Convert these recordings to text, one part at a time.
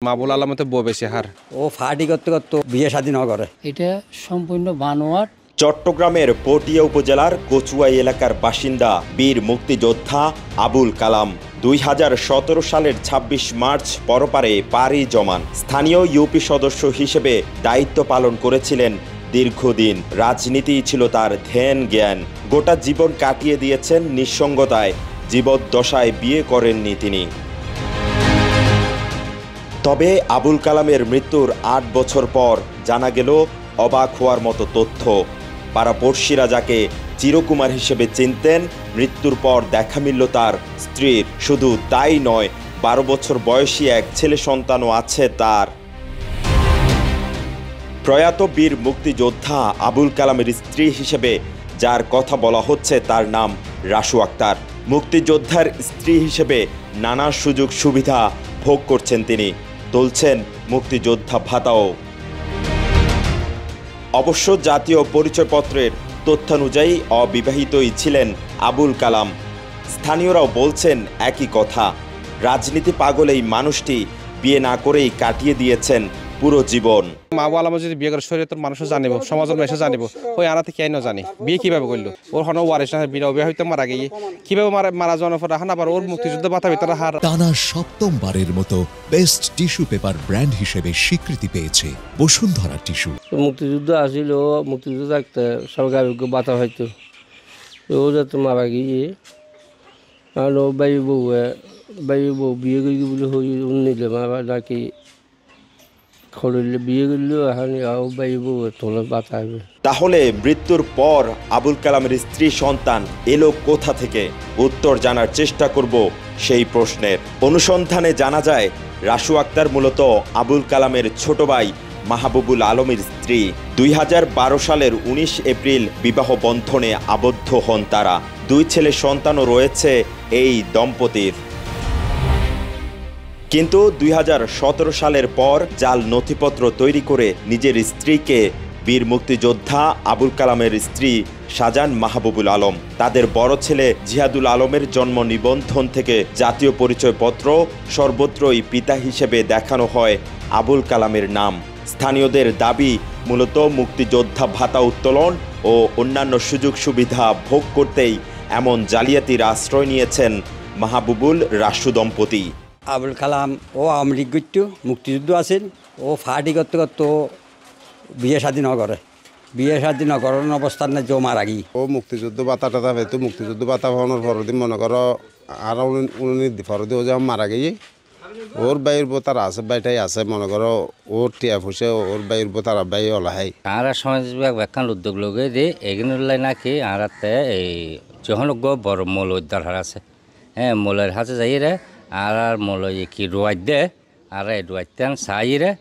মাহবুল আলমতে বউ বেশি হার ও ফাটি করতে করতে বিয়ে শাদী ন করে। এটা সম্পূর্ণ বানোয়াট। চট্টগ্রামের পটিয়া উপজেলার কচুয়াই এলাকার বাসিন্দা বীর মুক্তিযোদ্ধা আবুল কালাম 2017 সালের 26 মার্চ পরপারে পাড়ি জমান। স্থানীয় ইউপি সদস্য হিসেবে দায়িত্ব পালন করেছিলেন দীর্ঘদিন। রাজনীতিই ছিল তার ধ্যান জ্ঞান। গোটা জীবন কাটিয়ে দিয়েছেন নিঃসঙ্গতায়। জীবদ্দশায় বিয়ে করেননি তিনি। তবে আবুল কালামের মৃত্যুর 8 বছর পর জানা গেল অবাক হওয়ার মতো তথ্য। পাড়াপড়শিরা যাকে চিরকুমার হিসেবে চিনতেন, মৃত্যুর পর দেখা মিলল তার স্ত্রীর। শুধু তাই নয়, 12 বছর বয়সী এক ছেলে সন্তানও আছে তার। প্রয়াত বীর মুক্তিযোদ্ধা আবুল কালামের স্ত্রী হিসেবে যার কথা বলা হচ্ছে তার নাম রাসু আক্তার। মুক্তিযোদ্ধার স্ত্রী হিসেবে নানা সুযোগ সুবিধা ভোগ করছেন তিনি, তুলছেন মুক্তিযোদ্ধা ভাতাও। অবশ্য জাতীয় পরিচয়পত্রের তথ্যানুযায়ী অবিবাহিতই ছিলেন আবুল কালাম। স্থানীয়রাও বলছেন একই কথা। রাজনীতি পাগল এই মানুষটি বিয়ে না করেই কাটিয়ে দিয়েছেন পুরো জীবন। মাহবুল আলম যদি বিয়ে করে শরীরে তোর মানুষ জানিব, সমাজের মেসে জানিব, ওই আনাতে কে জানি বিয়ে কিভাবে করলো। ওর হন ওয়ারিস না, বিনা অবিবাহিত মারা গিয়ে কিভাবে মারা যাওয়ার পর রাখান আবার ওর মুক্তিযুদ্ধ বাতা ভিতরে হার। টানা 7মবারের মতো বেস্ট টিস্যু পেপার ব্র্যান্ড হিসেবে স্বীকৃতি পেয়েছে বসুন্ধরা টিস্যু। মুক্তিযুদ্ধ আসিল, মুক্তিযুদ্ধ থাকতে সরকার বাতা হয়তো ও যাতে মারা গিয়ে আর বাড়ি বউ বিয়ে করি বলে হই নিলে মারা নাকি বিয়ে করলেও এখন বাড়ি বউ তোলা বাতা হবে। তাহলে মৃত্যুর পর আবুল কালামের স্ত্রী সন্তান এলো কোথা থেকে? উত্তর জানার চেষ্টা করব সেই প্রশ্নের। অনুসন্ধানে জানা যায় রাসু আক্তার মূলত আবুল কালামের ছোট ভাই মাহবুবুল আলমের স্ত্রী। 2012 সালের 19 এপ্রিল বিবাহ বন্ধনে আবদ্ধ হন তারা। 2 ছেলে সন্তানও রয়েছে এই দম্পতির। কিন্তু 2017 সালের পর জাল নথিপত্র তৈরি করে নিজের স্ত্রীকে বীর মুক্তিযোদ্ধা আবুল কালামের স্ত্রী সাজান মাহবুবুল আলম। তাদের বড় ছেলে জিহাদুল আলমের জন্ম নিবন্ধন থেকে জাতীয় পরিচয়পত্র সর্বত্রই পিতা হিসেবে দেখানো হয় আবুল কালামের নাম। স্থানীয়দের দাবি মূলত মুক্তিযোদ্ধা ভাতা উত্তোলন ও অন্যান্য সুযোগ সুবিধা ভোগ করতেই এমন জালিয়াতির আশ্রয় নিয়েছেন মাহবুবুল রাসু দম্পতি। আবুল কালাম ও আওয়ামী লীগ করতো, মুক্তিযুদ্ধ আছেন। ও ফাটি করতে করতে বিয়ে শাদী ন করে। বিয়ে শাদী ন করার অবস্থার না জো মারা গিয়ে ও মুক্তিযুদ্ধ বাতা টাতা পেতো। মুক্তিযুদ্ধ বাতা পাওয়ানোর পরদিন মনে করো আর পরদিন ও যখন মারা গিয়ে ওর বাইর তার আছে বাইটাই আছে মনে করো ওর টিয়া ফুসে ওর বাইর তার বাই ওলাহাই। আর সমাজ ব্যাখ্যান উদ্যোগ লোকে দিয়ে এগিয়ে নাকি আর এই যখন বড় মল উদ্ধার হার আছে, হ্যাঁ মলের হাতে যাই রে আর মল কি রোয়াই দে আর রোয়াইতেন সাই রে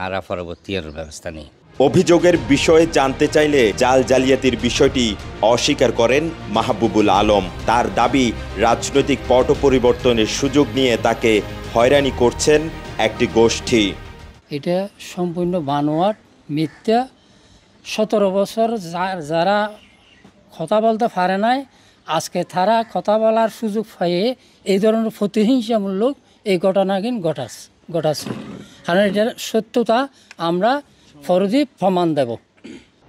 আর পরবর্তী ব্যবস্থা নেই। অভিযোগের বিষয়ে জানতে চাইলে জাল জালিয়াতির বিষয়টি অস্বীকার করেন মাহবুবুল আলম। তার দাবি রাজনৈতিক পট পরিবর্তনের সুযোগ নিয়ে তাকে হয়রানি করছেন একটি গোষ্ঠী। এটা সম্পূর্ণ বানোয়াট, মিথ্যা। 17 বছর যারা কথা বলতে পারে নাই, আজকে তারা কথা বলার সুযোগ পাইয়ে এই ধরনের প্রতিহিংসামূলক এই ঘটনা কিন্তু ঘটাচ্ছে। কারণ এটার সত্যতা আমরা ফরদি প্রমাণ দেব।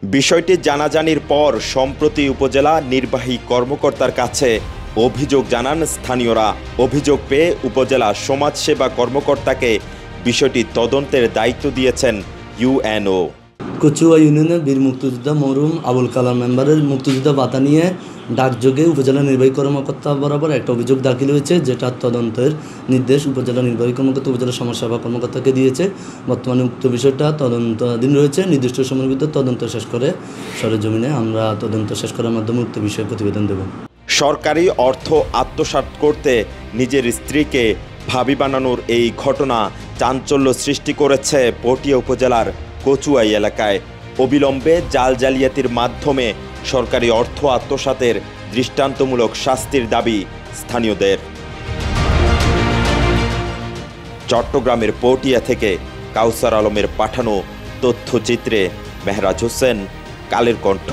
বিষয়টি জানাজানির পর সম্প্রতি উপজেলা নির্বাহী কর্মকর্তার কাছে অভিযোগ জানান স্থানীয়রা। অভিযোগ পেয়ে উপজেলা সমাজসেবা কর্মকর্তাকে বিষয়টি তদন্তের দায়িত্ব দিয়েছেন ইউএনও। কচুয়া ইউনিয়নের বীর মুক্তিযোদ্ধা মরহুম আবুল কালাম মেম্বারের মুক্তিযোদ্ধা ভাতা নিয়ে ডাকযোগে উপজেলা নির্বাহী কর্মকর্তা বরাবর একটা অভিযোগ দাখিল হয়েছে, যেটা তদন্তের নির্দেশ উপজেলা নির্বাহী কর্মকর্তা উপজেলা সমাজসেবা কর্মকর্তাকে দিয়েছে। বর্তমানে উক্ত বিষয়টা তদন্তাধীন রয়েছে। নির্দিষ্ট সময়ের ভিতরে তদন্ত শেষ করে সরেজমিনে আমরা তদন্ত শেষ করার মাধ্যমে উক্ত বিষয়ে প্রতিবেদন দেব। সরকারি অর্থ আত্মসাৎ করতে নিজের স্ত্রীকে ভাবি বানানোর এই ঘটনা চাঞ্চল্য সৃষ্টি করেছে পটিয়া উপজেলার কচুয়াই এলাকায়। অবিলম্বে জাল জালিয়াতির মাধ্যমে সরকারি অর্থ আত্মসাতের দৃষ্টান্তমূলক শাস্তির দাবি স্থানীয়দের। চট্টগ্রামের পটিয়া থেকে কাউসার আলমের পাঠানো তথ্যচিত্রে মেহরাজ হোসেন, কালের কণ্ঠ।